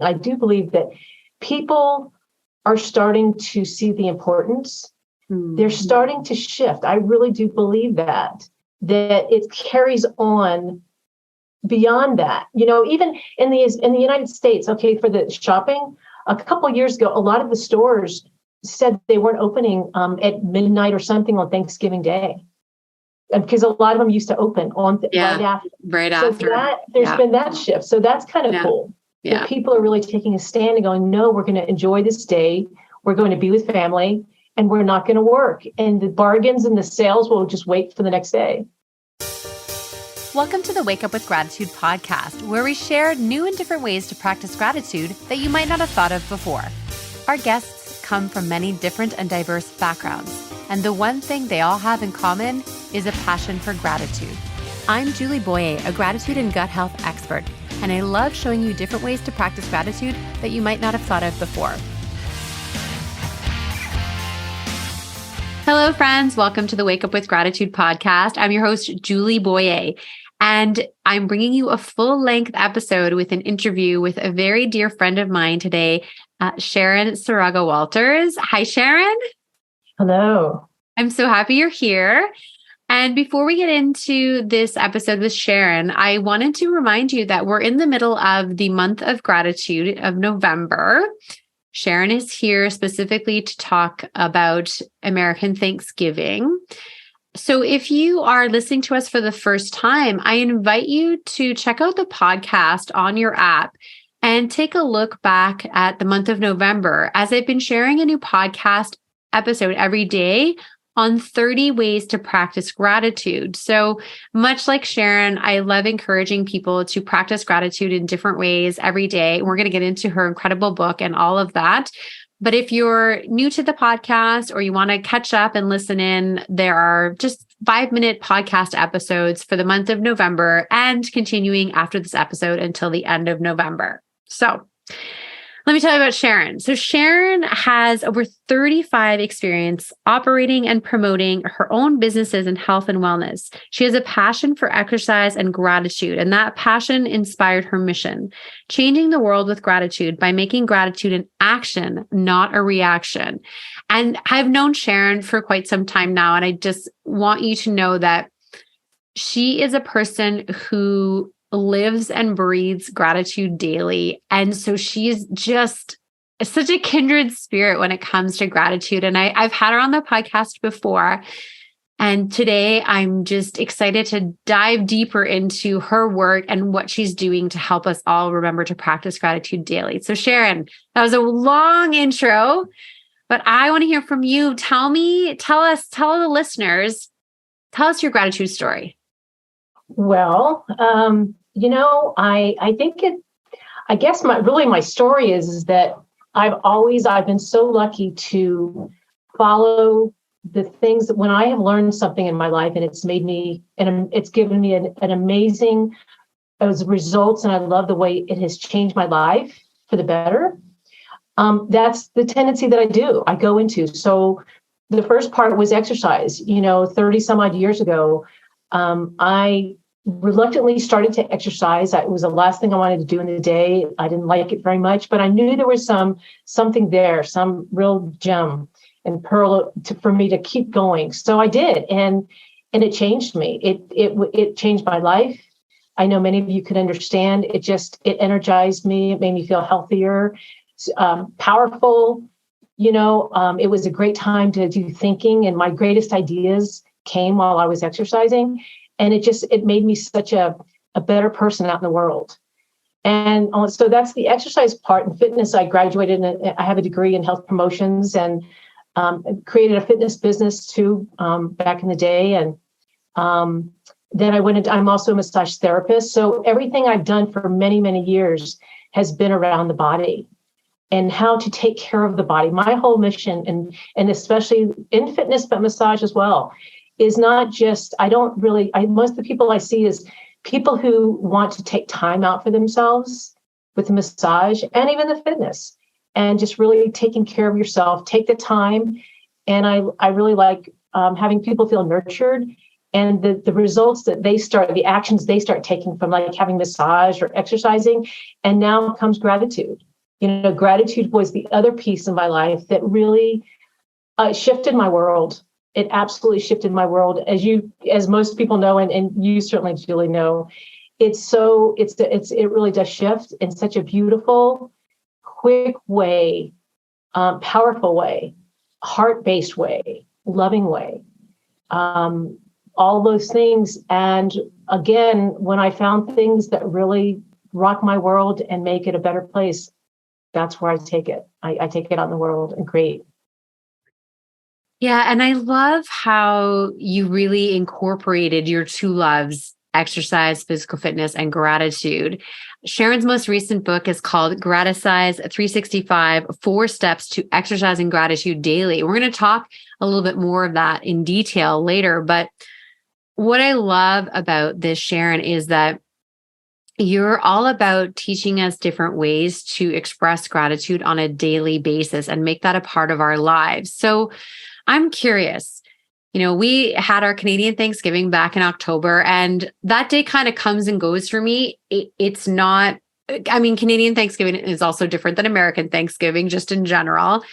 I do believe that people are starting to see the importance. They're starting to shift. I really do believe that it carries on beyond that. Even in the United States, okay, for the shopping, a couple of years ago, a lot of the stores said they weren't opening at midnight or something on Thanksgiving Day. Because a lot of them used to open on right after. There's been that shift. So that's kind of cool. Yeah. That people are really taking a stand and going, no, we're going to enjoy this day. We're going to be with family and we're not going to work. And the bargains and the sales will just wait for the next day. Welcome to the Wake Up with Gratitude podcast, where we share new and different ways to practice gratitude that you might not have thought of before. Our guests come from many different and diverse backgrounds. And the one thing they all have in common is a passion for gratitude. I'm Julie Boyer, a gratitude and gut health expert, and I love showing you different ways to practice gratitude that you might not have thought of before. Hello, friends. Welcome to the Wake Up with Gratitude podcast. I'm your host, Julie Boyer, and I'm bringing you a full-length episode with an interview with a very dear friend of mine today, Sharon Saraga Walters. Hi, Sharon. Hello. I'm so happy you're here. And before we get into this episode with Sharon, I wanted to remind you that we're in the middle of the month of gratitude of November. Sharon is here specifically to talk about American Thanksgiving. So if you are listening to us for the first time, I invite you to check out the podcast on your app and take a look back at the month of November, as I've been sharing a new podcast episode every day on 30 ways to practice gratitude. So much like Sharon, I love encouraging people to practice gratitude in different ways every day. We're going to get into her incredible book and all of that. But if you're new to the podcast or you want to catch up and listen in, there are just 5-minute podcast episodes for the month of November and continuing after this episode until the end of November. So let me tell you about Sharon. So Sharon has over 35 experience operating and promoting her own businesses in health and wellness. She has a passion for exercise and gratitude, and that passion inspired her mission, changing the world with gratitude by making gratitude an action, not a reaction. And I've known Sharon for quite some time now, and I just want you to know that she is a person who lives and breathes gratitude daily. And so she's just such a kindred spirit when it comes to gratitude. And I've had her on the podcast before. And today I'm just excited to dive deeper into her work and what she's doing to help us all remember to practice gratitude daily. So Sharon, that was a long intro, but I want to hear from you. Tell the listeners, tell us your gratitude story. Well, I guess my story is that I've been so lucky to follow the things that when I have learned something in my life and it's given me an amazing results. And I love the way it has changed my life for the better. That's the tendency that I go into. So the first part was exercise, 30 some odd years ago. I reluctantly started to exercise. It was the last thing I wanted to do in the day. I didn't like it very much, but I knew there was something there, some real gem and pearl for me to keep going. So I did, and it changed me. It changed my life. I know many of you could understand. It energized me. It made me feel healthier, powerful. It was a great time to do thinking, and my greatest ideas came while I was exercising. And it made me such a better person out in the world. And so that's the exercise part. In fitness, I graduated and I have a degree in health promotions and created a fitness business too back in the day. And then I'm also a massage therapist. So everything I've done for many, many years has been around the body and how to take care of the body. My whole mission, and especially in fitness, but massage as well, is not just, most of the people I see is people who want to take time out for themselves with the massage and even the fitness and just really taking care of yourself, take the time. And I really like having people feel nurtured and the results that the actions they start taking from like having massage or exercising. And now comes gratitude. Gratitude was the other piece in my life that really shifted my world. It absolutely shifted my world, as most people know, and you certainly, Julie, know. It really does shift in such a beautiful, quick way, powerful way, heart-based way, loving way, all those things. And again, when I found things that really rock my world and make it a better place, that's where I take it. I take it out in the world and create. Yeah. And I love how you really incorporated your two loves: exercise, physical fitness, and gratitude. Sharon's most recent book is called Gratisize 365, 4 Steps to Exercising Gratitude Daily. We're going to talk a little bit more of that in detail later. But what I love about this, Sharon, is that you're all about teaching us different ways to express gratitude on a daily basis and make that a part of our lives. So I'm curious, we had our Canadian Thanksgiving back in October, and that day kind of comes and goes for me. It's not, Canadian Thanksgiving is also different than American Thanksgiving, just in general.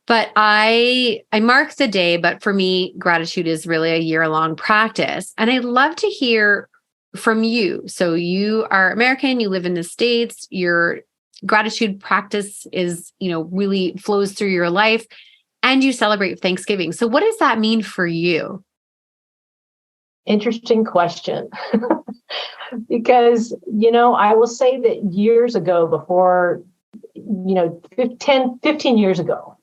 But I mark the day, but for me, gratitude is really a year-long practice. And I'd love to hear from you. So you are American, you live in the States, your gratitude practice is, really flows through your life, and you celebrate Thanksgiving. So what does that mean for you? Interesting question. Because, I will say that years ago, before, 15 years ago,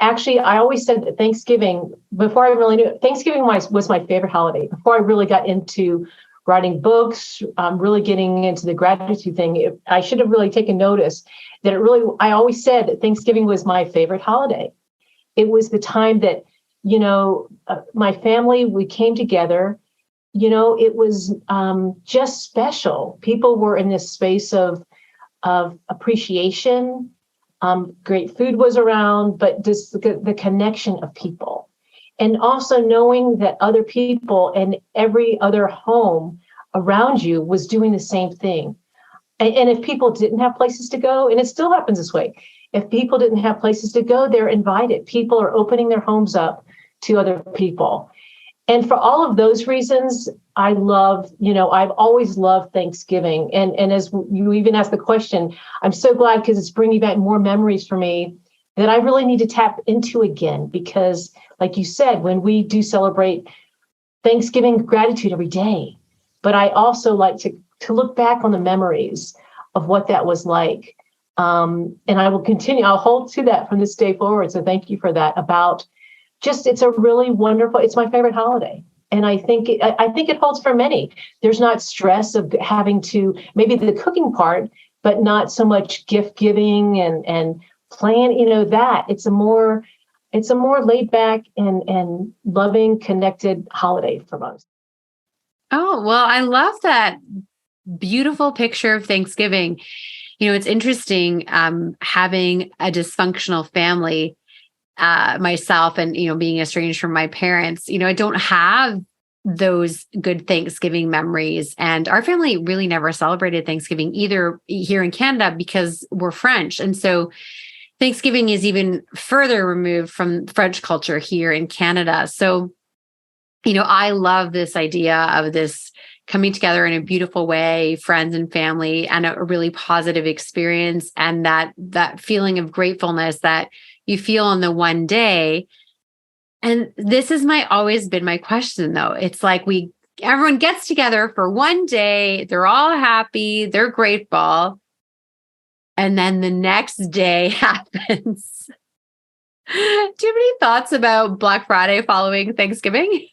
actually, I always said that Thanksgiving, before I really knew, Thanksgiving was my favorite holiday. Before I really got into writing books, really getting into the gratitude thing, I should have really taken notice that I always said that Thanksgiving was my favorite holiday. It was the time that, my family, we came together, it was just special. People were in this space of appreciation. Great food was around, but just the connection of people. And also knowing that other people and every other home around you was doing the same thing. And if people didn't have places to go, and it still happens this way, if people didn't have places to go, they're invited. People are opening their homes up to other people. And for all of those reasons, I've always loved Thanksgiving. And as you even asked the question, I'm so glad, because it's bringing back more memories for me that I really need to tap into again. Because like you said, when we do celebrate Thanksgiving, gratitude every day, but I also like to look back on the memories of what that was like. And I will continue, I'll hold to that from this day forward. So thank you for that. It's a really wonderful, it's my favorite holiday. And I think it holds for many. There's not stress of having to, maybe the cooking part, but not so much gift giving and plan, that. It's a more laid back and loving, connected holiday for most. Oh, well, I love that beautiful picture of Thanksgiving. It's interesting having a dysfunctional family, myself, and, being estranged from my parents. I don't have those good Thanksgiving memories. And our family really never celebrated Thanksgiving either here in Canada, because we're French. And so Thanksgiving is even further removed from French culture here in Canada. So, I love this idea of this coming together in a beautiful way, friends and family, and a really positive experience, and that feeling of gratefulness that you feel on the one day. And this has always been my question, though. It's like everyone gets together for one day, they're all happy, they're grateful, and then the next day happens. Do you have any thoughts about Black Friday following Thanksgiving?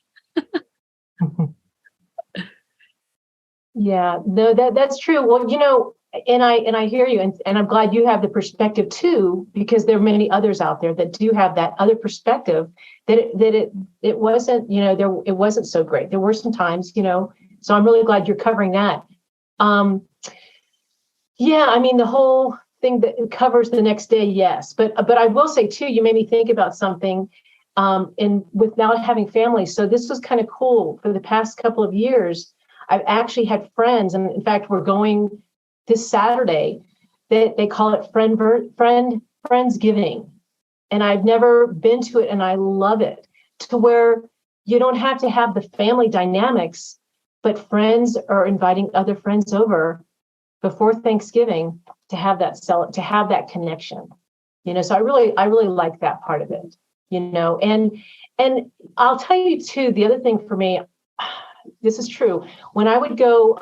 Yeah, no, that's true. Well, and I hear you, and I'm glad you have the perspective too, because there are many others out there that do have that other perspective, that it wasn't, it wasn't so great. There were some times, so I'm really glad you're covering that. The whole thing that it covers the next day, yes, but I will say too, you made me think about something. And with now having families, so this was kind of cool. For the past couple of years, I've actually had friends, and in fact, we're going this Saturday they call it Friendsgiving. And I've never been to it, and I love it, to where you don't have to have the family dynamics, but friends are inviting other friends over before Thanksgiving to have that connection. So I really like that part of it. And I'll tell you too, the other thing for me, this is true. When I would go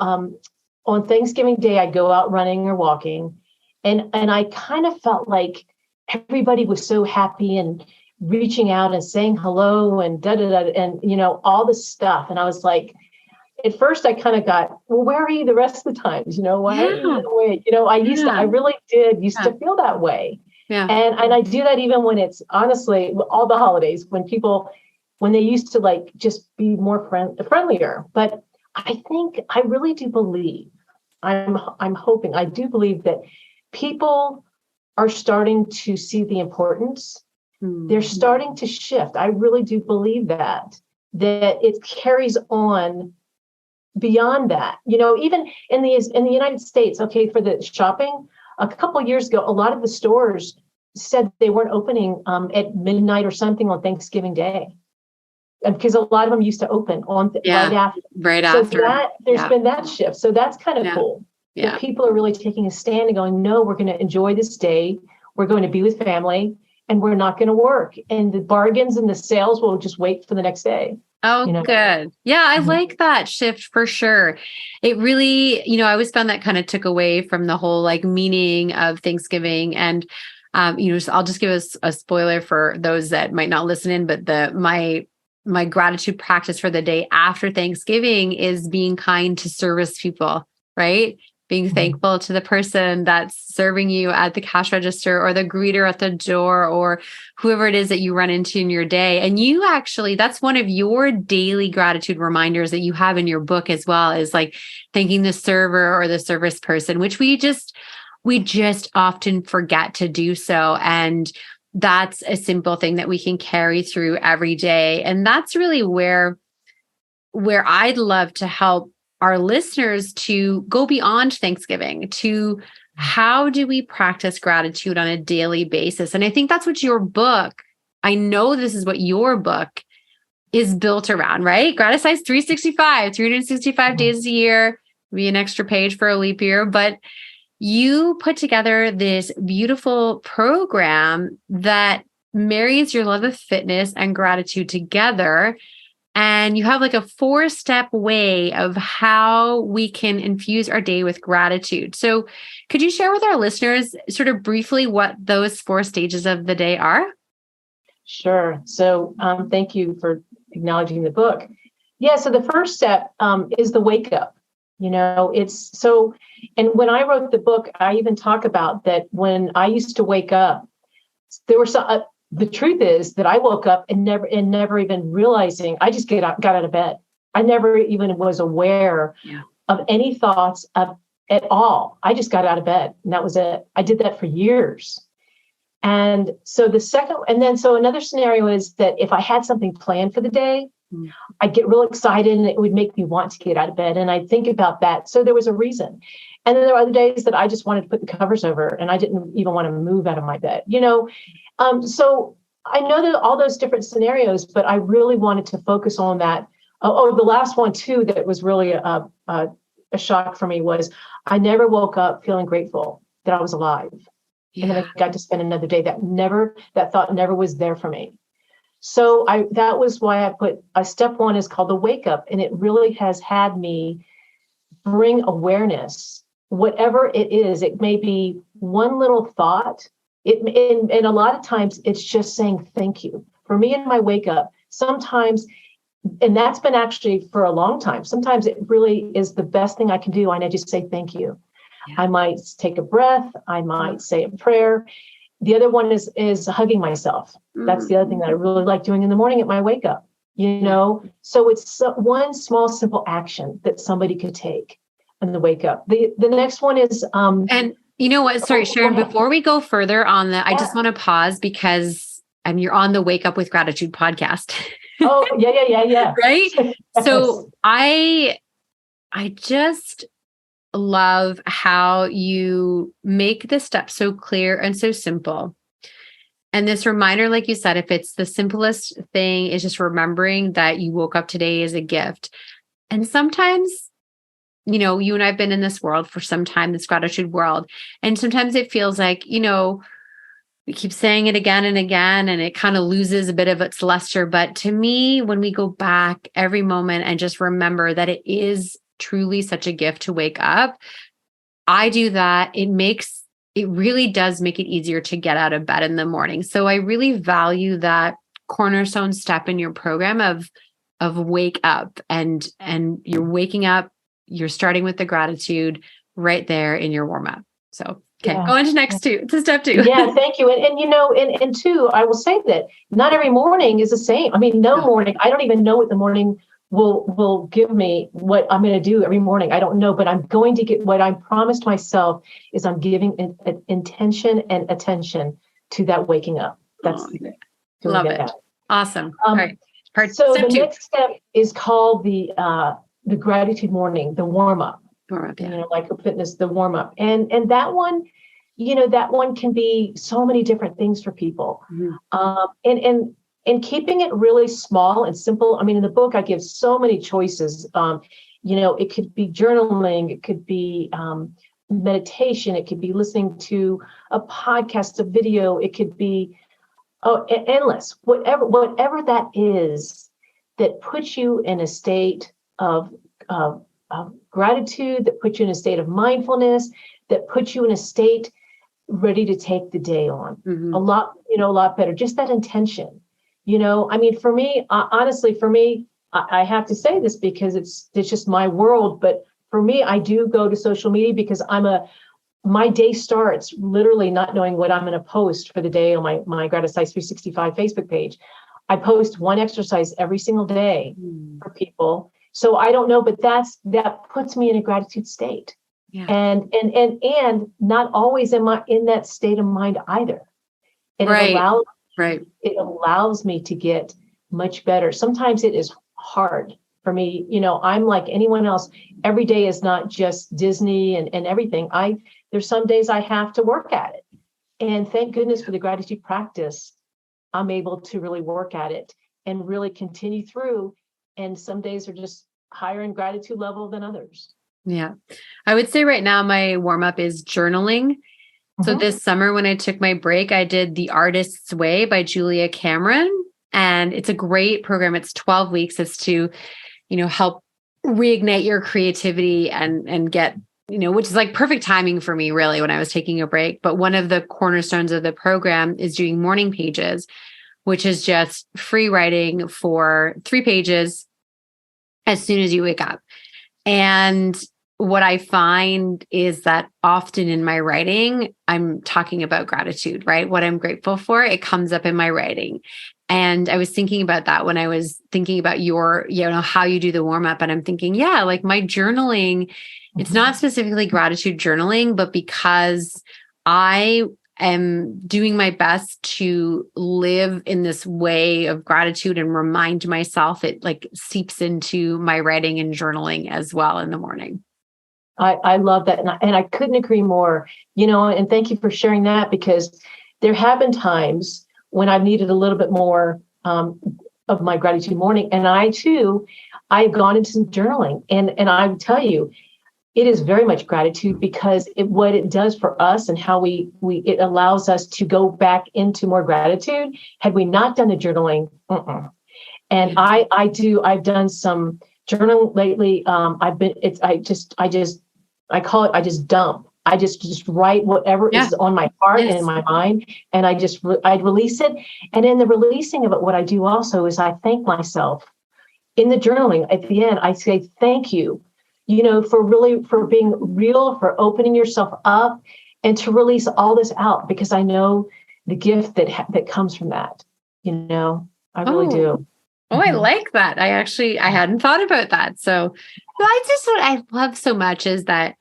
on Thanksgiving Day, I'd go out running or walking, and I kind of felt like everybody was so happy and reaching out and saying hello and and all this stuff. And I was like, at first I kind of got, well, where are you the rest of the times? Why are you away? I really did used to feel that way. Yeah. And I do that even when it's honestly all the holidays, when they used to like just be more friendlier. But I really do believe, I'm hoping, I do believe that people are starting to see the importance. They're starting to shift. I really do believe that it carries on beyond that. Even in the United States, okay, for the shopping, a couple of years ago, a lot of the stores said they weren't opening at midnight or something on Thanksgiving Day, because a lot of them used to open on right after. So there's been that shift. So that's kind of cool. Yeah. That people are really taking a stand and going, no, we're going to enjoy this day. We're going to be with family, and we're not going to work. And the bargains and the sales will just wait for the next day. Oh, good. Yeah, I like that shift for sure. It really, I always found that kind of took away from the whole like meaning of Thanksgiving. And, so I'll just give us a spoiler for those that might not listen in, but my gratitude practice for the day after Thanksgiving is being kind to service people, right? Being thankful to the person that's serving you at the cash register, or the greeter at the door, or whoever it is that you run into in your day. And you actually, that's one of your daily gratitude reminders that you have in your book as well, is like thanking the server or the service person, which we just often forget to do so. And that's a simple thing that we can carry through every day. And that's really where I'd love to help our listeners to go beyond Thanksgiving to how do we practice gratitude on a daily basis? And I think that's what your book, I know this is what your book is built around, right? Gratitude 365 days a year, be an extra page for a leap year, but you put together this beautiful program that marries your love of fitness and gratitude together. And you have like a 4-step way of how we can infuse our day with gratitude. So could you share with our listeners sort of briefly what those 4 stages of the day are? Sure. So thank you for acknowledging the book. Yeah. So the first step is the wake up. It's so, and when I wrote the book, I even talk about that when I used to wake up, there were some, the truth is that I woke up and never even realizing, I just got out of bed. I never even was aware of any thoughts at all. I just got out of bed, and that was it. I did that for years. And so so another scenario is that if I had something planned for the day, I'd get real excited and it would make me want to get out of bed. And I'd think about that. So there was a reason. And then there were other days that I just wanted to put the covers over and I didn't even want to move out of my bed, So I know that all those different scenarios, but I really wanted to focus on that. The last one too, that was really a shock for me was I never woke up feeling grateful that I was alive. And then I got to spend another day that thought never was there for me. So that was why I put step 1 is called the wake up. And it really has had me bring awareness, whatever it is. It may be one little thought. And a lot of times it's just saying thank you. For me in my wake up, sometimes, and that's been actually for a long time, sometimes it really is the best thing I can do. And I just say thank you. Yeah. I might take a breath. I might say a prayer. The other one is hugging myself. That's the other thing that I really like doing in the morning at my wake up, So it's one small, simple action that somebody could take on the wake up. The next one is, and you know what? Sorry, Sharon, before we go further on that, I just want to pause because you're on the Wake Up with Gratitude podcast. Oh, yeah. Right? So I just love how you make the steps so clear and so simple. And this reminder, like you said, if it's the simplest thing, is just remembering that you woke up today as a gift. And sometimes, you and I've been in this world for some time, this gratitude world. And sometimes it feels like, we keep saying it again and again, and it kind of loses a bit of its luster. But to me, when we go back every moment and just remember that it is truly such a gift to wake up, I do that. It really does make it easier to get out of bed in the morning. So I really value that cornerstone step in your program of wake up, and you're waking up, you're starting with the gratitude right there in your warm up. So, okay, go on to step 2. Yeah, thank you. And two, I will say that not every morning is the same. I mean, no morning, I don't even know what the morning will give me, what I'm going to do every morning. I don't know, but I'm going to get what I promised myself is I'm giving an intention and attention to that waking up. That's love it. Awesome. All right. So the next step is called the gratitude morning, the warm up. Like a fitness, the warm up, and that one, that one can be so many different things for people. Mm-hmm. And keeping it really small and simple. I mean, in the book, I give so many choices. It could be journaling, it could be meditation, it could be listening to a podcast, a video, it could be endless. Whatever that is, that puts you in a state of gratitude, that puts you in a state of mindfulness, that puts you in a state ready to take the day on. Mm-hmm. a lot better. Just that intention. I mean, for me, honestly, I have to say this because it's just my world. But for me, I do go to social media because my day starts literally not knowing what I'm going to post for the day on my Gratisize 365 Facebook page. I post one exercise every single day for people. So I don't know, but that puts me in a gratitude state. Yeah. And not always am I in that state of mind either. And it allows me to get much better. Sometimes it is hard for me. I'm like anyone else. Every day is not just Disney and everything. There's some days I have to work at it. And thank goodness for the gratitude practice. I'm able to really work at it and really continue through. And some days are just higher in gratitude level than others. Yeah. I would say right now my warm up is journaling. So this summer when I took my break, I did The Artist's Way by Julia Cameron. And it's a great program. It's 12 weeks. It's to, help reignite your creativity and get, which is like perfect timing for me really when I was taking a break. But one of the cornerstones of the program is doing morning pages, which is just free writing for 3 pages as soon as you wake up. And what I find is that often in my writing, I'm talking about gratitude, right? What I'm grateful for, it comes up in my writing. And I was thinking about that when I was thinking about your, how you do the warm up. And I'm thinking, like my journaling, it's not specifically gratitude journaling, but because I am doing my best to live in this way of gratitude and remind myself, it like seeps into my writing and journaling as well in the morning. I love that. And I couldn't agree more, and thank you for sharing that, because there have been times when I've needed a little bit more of my gratitude morning. And I've gone into some journaling, and I would tell you, it is very much gratitude, because what it does for us and how it allows us to go back into more gratitude. Had we not done the journaling, and I've done some journaling lately. I call it, I just dump. I just write whatever is on my heart and in my mind, and I release it. And in the releasing of it, what I do also is I thank myself. In the journaling, at the end, I say thank you, for being real, for opening yourself up, and to release all this out, because I know the gift that comes from that. I really do. Oh, I like that. I hadn't thought about that. So that's just what I love so much, is that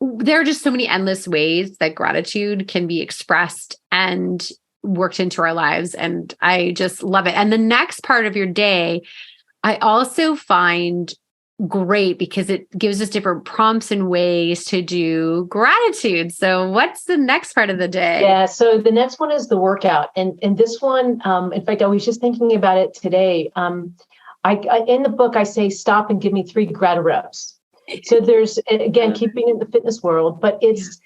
there are just so many endless ways that gratitude can be expressed and worked into our lives. And I just love it. And the next part of your day, I also find great because it gives us different prompts and ways to do gratitude. So what's the next part of the day? Yeah. So the next one is the workout. And this one, in fact, I was just thinking about it today. I in the book, I say, stop and give me 3 grata reps. So there's, again, keeping in the fitness world, but it's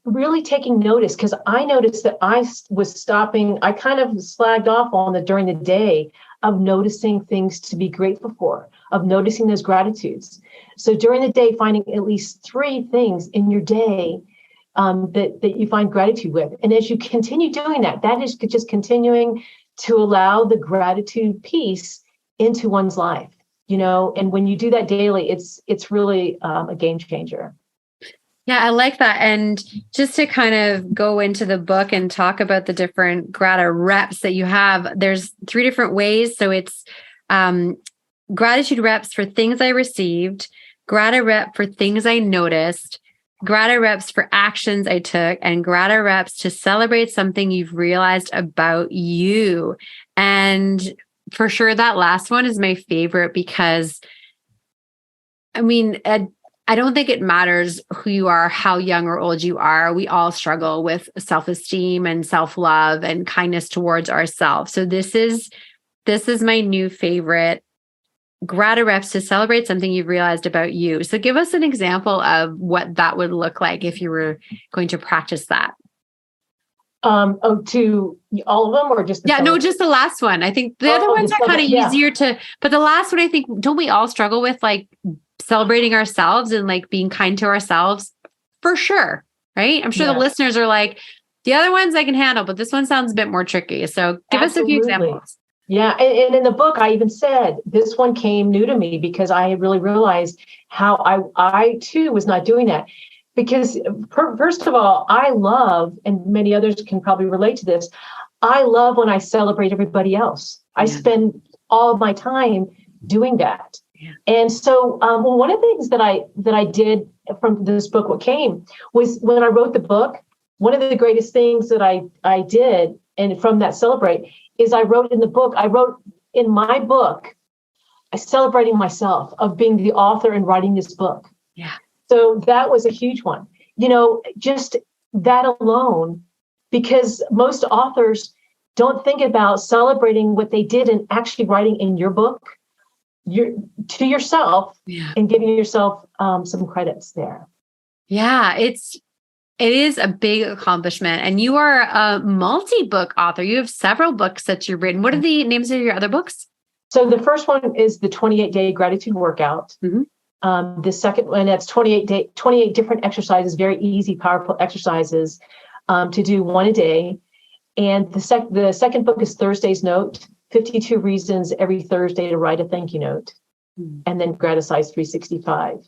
really taking notice, because I noticed that I was stopping. I kind of slagged off during the day of noticing things to be grateful for, of noticing those gratitudes. So during the day, finding at least 3 things in your day that you find gratitude with. And as you continue doing that, that is just continuing to allow the gratitude piece into one's life, and when you do that daily, it's really a game changer. Yeah, I like that. And just to kind of go into the book and talk about the different grata reps that you have, there's 3 different ways. So it's gratitude reps for things I received, grata rep for things I noticed, grata reps for actions I took, and grata reps to celebrate something you've realized about you. And for sure, that last one is my favorite because, I mean, I don't think it matters who you are, how young or old you are. We all struggle with self-esteem and self-love and kindness towards ourselves. So this is my new favorite, grata reps to celebrate something you've realized about you. So give us an example of what that would look like if you were going to practice that. To all of them, or just just the last one. I think the other ones are kind of easier but the last one, I think, don't we all struggle with like celebrating ourselves and like being kind to ourselves? For sure. Right. I'm sure the listeners are like, the other ones I can handle, but this one sounds a bit more tricky. So give us a few examples. Yeah. And in the book, I even said this one came new to me because I really realized how I too was not doing that. Because first of all, I love, and many others can probably relate to this, I love when I celebrate everybody else. I spend all of my time doing that. Yeah. And so one of the things that I did from this book, what came, was when I wrote the book, one of the greatest things that I did, and from that celebrate, is I wrote in my book, celebrating myself of being the author and writing this book. Yeah. So that was a huge one, just that alone, because most authors don't think about celebrating what they did and actually writing in your book to yourself and giving yourself some credits there. Yeah, it is a big accomplishment. And you are a multi-book author. You have several books that you've written. What are the names of your other books? So the first one is the 28-day gratitude workout. Mm-hmm. The second one, that's 28 different exercises, very easy, powerful exercises to do one a day. And the second book is Thursday's Note, 52 reasons every Thursday to write a thank you note, and then Gratisize 365.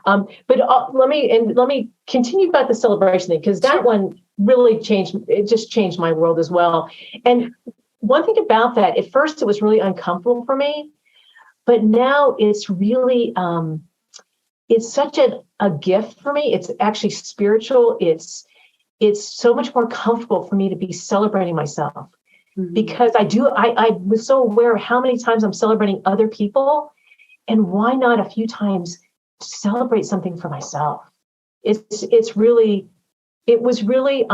But let me continue about the celebration thing, because that one really changed my world as well. And one thing about that, at first it was really uncomfortable for me. But now it's really, it's such a gift for me. It's actually spiritual. It's so much more comfortable for me to be celebrating myself, because I was so aware of how many times I'm celebrating other people, and why not a few times celebrate something for myself? It was really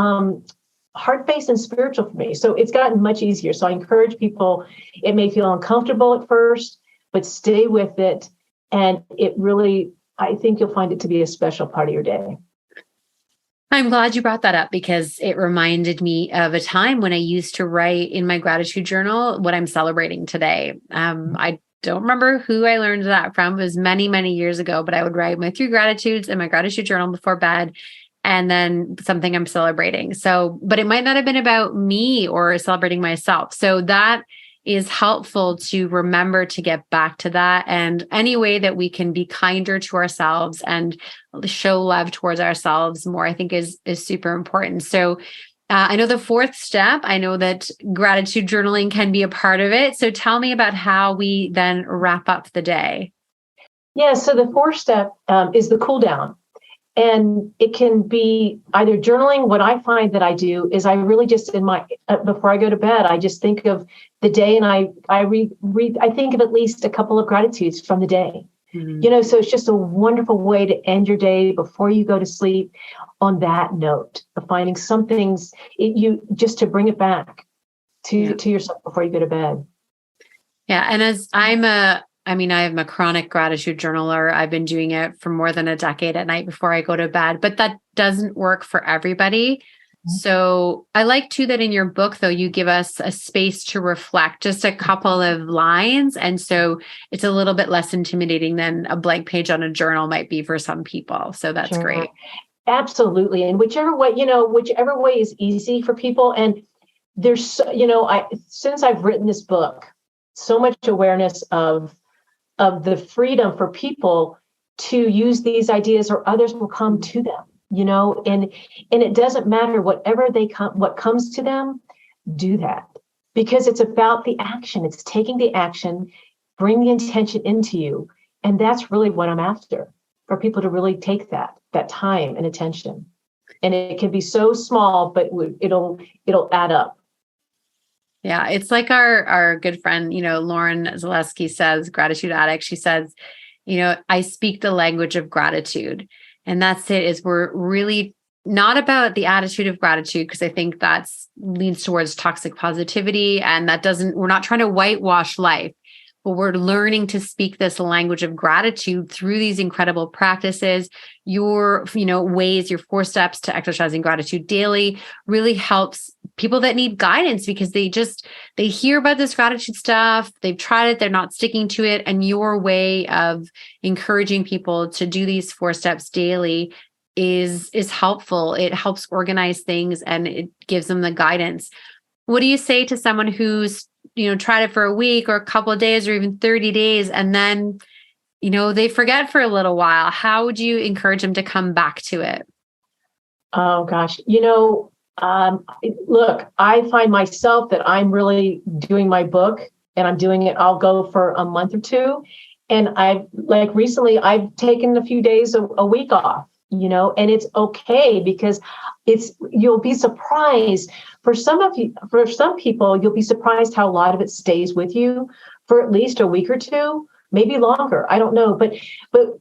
heart-based and spiritual for me. So it's gotten much easier. So I encourage people, it may feel uncomfortable at first, but stay with it. And it really, I think you'll find it to be a special part of your day. I'm glad you brought that up, because it reminded me of a time when I used to write in my gratitude journal what I'm celebrating today. I don't remember who I learned that from. It was many, many years ago, but I would write my 3 gratitudes in my gratitude journal before bed, and then something I'm celebrating. So, but it might not have been about me or celebrating myself. So that is helpful to remember to get back to that. And any way that we can be kinder to ourselves and show love towards ourselves more, I think is super important. So I know the 4th step, I know that gratitude journaling can be a part of it. So tell me about how we then wrap up the day. Yeah. So the 4th step is the cool down. And it can be either journaling. What I find that I do is I really just before I go to bed, I just think of the day, and I think of at least a couple of gratitudes from the day. So it's just a wonderful way to end your day before you go to sleep on that note of finding some things you just to bring it back to yourself before you go to bed. Yeah. And as I am a chronic gratitude journaler. I've been doing it for more than a decade at night before I go to bed, but that doesn't work for everybody. So I like too that in your book, though, you give us a space to reflect, just a couple of lines. And so it's a little bit less intimidating than a blank page on a journal might be for some people. So that's great. Absolutely. And whichever way is easy for people. And there's, since I've written this book, so much awareness of the freedom for people to use these ideas, or others will come to them. And it doesn't matter what comes to them, do that, because it's about the action. It's taking the action, bring the intention into you. And that's really what I'm after, for people to really take that time and attention. And it can be so small, but it'll add up. Yeah. It's like our good friend, Lauren Zaleski says, gratitude addict. She says, I speak the language of gratitude. And that's it, is we're really not about the attitude of gratitude, because I think that's leans towards toxic positivity. And we're not trying to whitewash life, but we're learning to speak this language of gratitude through these incredible practices. Your, ways, your 4 steps to exercising gratitude daily really helps people that need guidance, because they hear about this gratitude stuff. They've tried it. They're not sticking to it. And your way of encouraging people to do these 4 steps daily is helpful. It helps organize things and it gives them the guidance. What do you say to someone who's, tried it for a week or a couple of days or even 30 days, and then, they forget for a little while? How would you encourage them to come back to it? Oh gosh, look, I find myself that I'm really doing my book, and I'm doing it. I'll go for a month or 2. And recently I've taken a few days, a week off, and it's okay, because you'll be surprised for some people, you'll be surprised how a lot of it stays with you for at least a week or 2, maybe longer. I don't know. But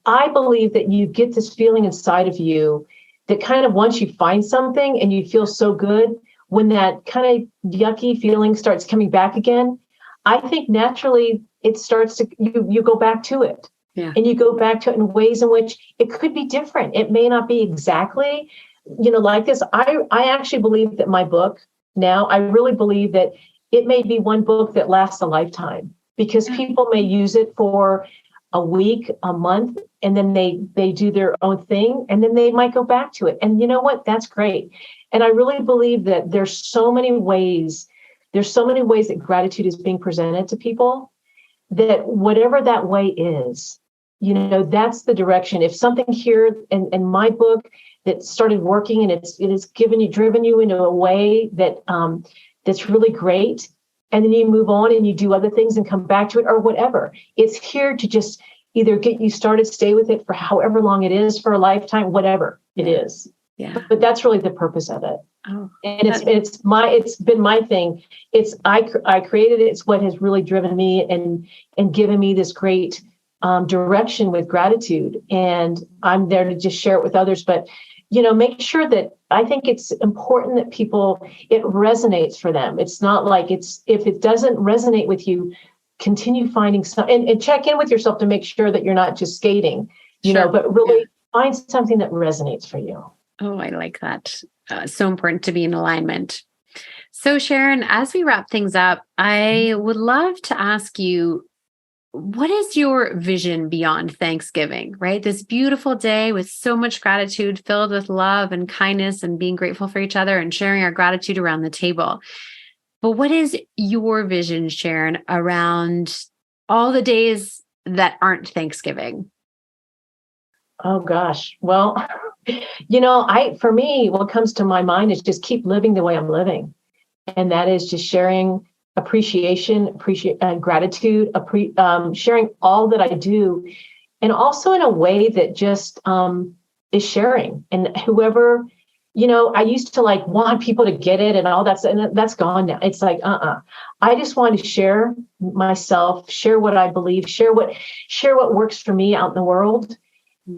I believe that you get this feeling inside of you that kind of, once you find something and you feel so good, when that kind of yucky feeling starts coming back again, I think naturally it starts to, you go back to it. Yeah. And you go back to it in ways in which it could be different. It may not be exactly, like this. I actually believe that my book now, I really believe that it may be one book that lasts a lifetime, because people may use it for a week, a month, and then they do their own thing, and then they might go back to it. And you know what? That's great. And I really believe that there's so many ways that gratitude is being presented to people, that whatever that way is, that's the direction. If something here in my book that started working, and it has driven you into a way that that's really great, and then you move on and you do other things and come back to it, or whatever, it's here to just either get you started, stay with it for however long it is, for a lifetime, whatever it is. Yeah. But that's really the purpose of it. Oh. And it's been my thing. I created it. It's what has really driven me and given me this great direction with gratitude. And I'm there to just share it with others. But, make sure that, I think it's important that it resonates for them. It's not like if it doesn't resonate with you, continue finding some, and check in with yourself to make sure that you're not just skating, but really find something that resonates for you. Oh, I like that. So important to be in alignment. So Sharon, as we wrap things up, I would love to ask you, what is your vision beyond Thanksgiving, right? This beautiful day with so much gratitude, filled with love and kindness and being grateful for each other and sharing our gratitude around the table. But what is your vision, Sharon, around all the days that aren't Thanksgiving? Oh gosh. Well, for me, what comes to my mind is just keep living the way I'm living. And that is just sharing appreciation, gratitude, sharing all that I do. And also in a way that just is sharing. And whoever, I used to like want people to get it and all that, and that's gone now. It's like, I just want to share myself, share what I believe, share what works for me out in the world.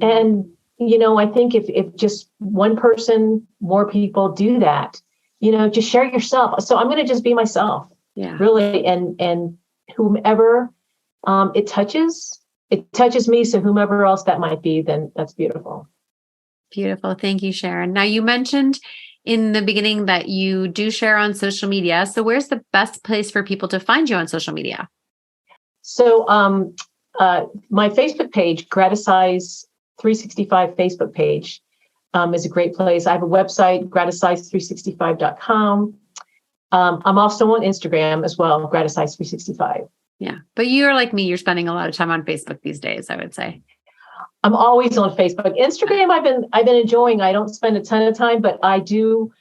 And, I think if just one person, more people do that, just share yourself. So I'm going to just be myself, really. And whomever it touches me. So whomever else that might be, then that's beautiful. Beautiful. Thank you, Sharon. Now, you mentioned in the beginning that you do share on social media. So where's the best place for people to find you on social media? So my Facebook page, Gratisize 365 Facebook page, is a great place. I have a website, gratisize365.com. I'm also on Instagram as well, Gratisize365. Yeah. But you're like me, you're spending a lot of time on Facebook these days, I would say. I'm always on Facebook. Instagram, I've been enjoying. I don't spend a ton of time, but I do.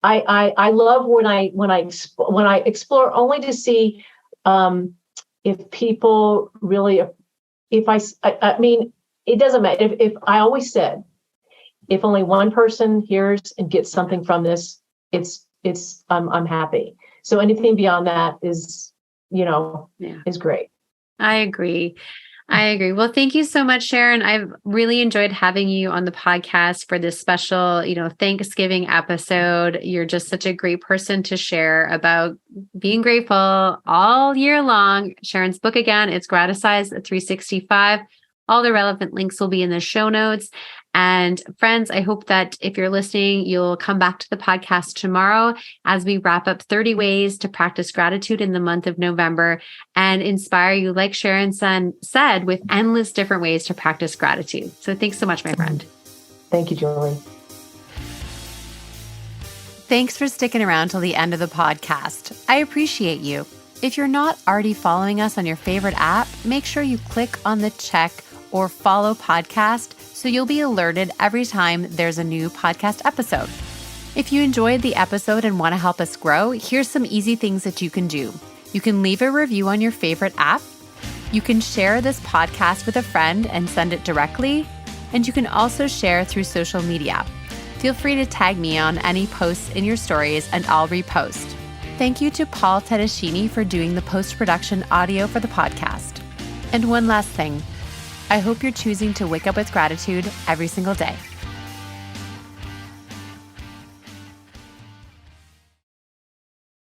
I love when I explore only to see if people really. I mean, it doesn't matter. If I always said, if only one person hears and gets something from this, I'm happy. So anything beyond that is is great. I agree. Well, thank you so much, Sharon. I've really enjoyed having you on the podcast for this special, Thanksgiving episode. You're just such a great person to share about being grateful all year long. Sharon's book again, it's Gratisize 365. All the relevant links will be in the show notes. And friends, I hope that if you're listening, you'll come back to the podcast tomorrow as we wrap up 30 ways to practice gratitude in the month of November and inspire you, like Sharon said, with endless different ways to practice gratitude. So thanks so much, my friend. Thank you, Julie. Thanks for sticking around till the end of the podcast. I appreciate you. If you're not already following us on your favorite app, make sure you click on the check or follow podcast so you'll be alerted every time there's a new podcast episode. If you enjoyed the episode and want to help us grow, here's some easy things that you can do. You can leave a review on your favorite app. You can share this podcast with a friend and send it directly. And you can also share through social media. Feel free to tag me on any posts in your stories and I'll repost. Thank you to Paul Tedeschini for doing the post-production audio for the podcast. And one last thing. I hope you're choosing to wake up with gratitude every single day.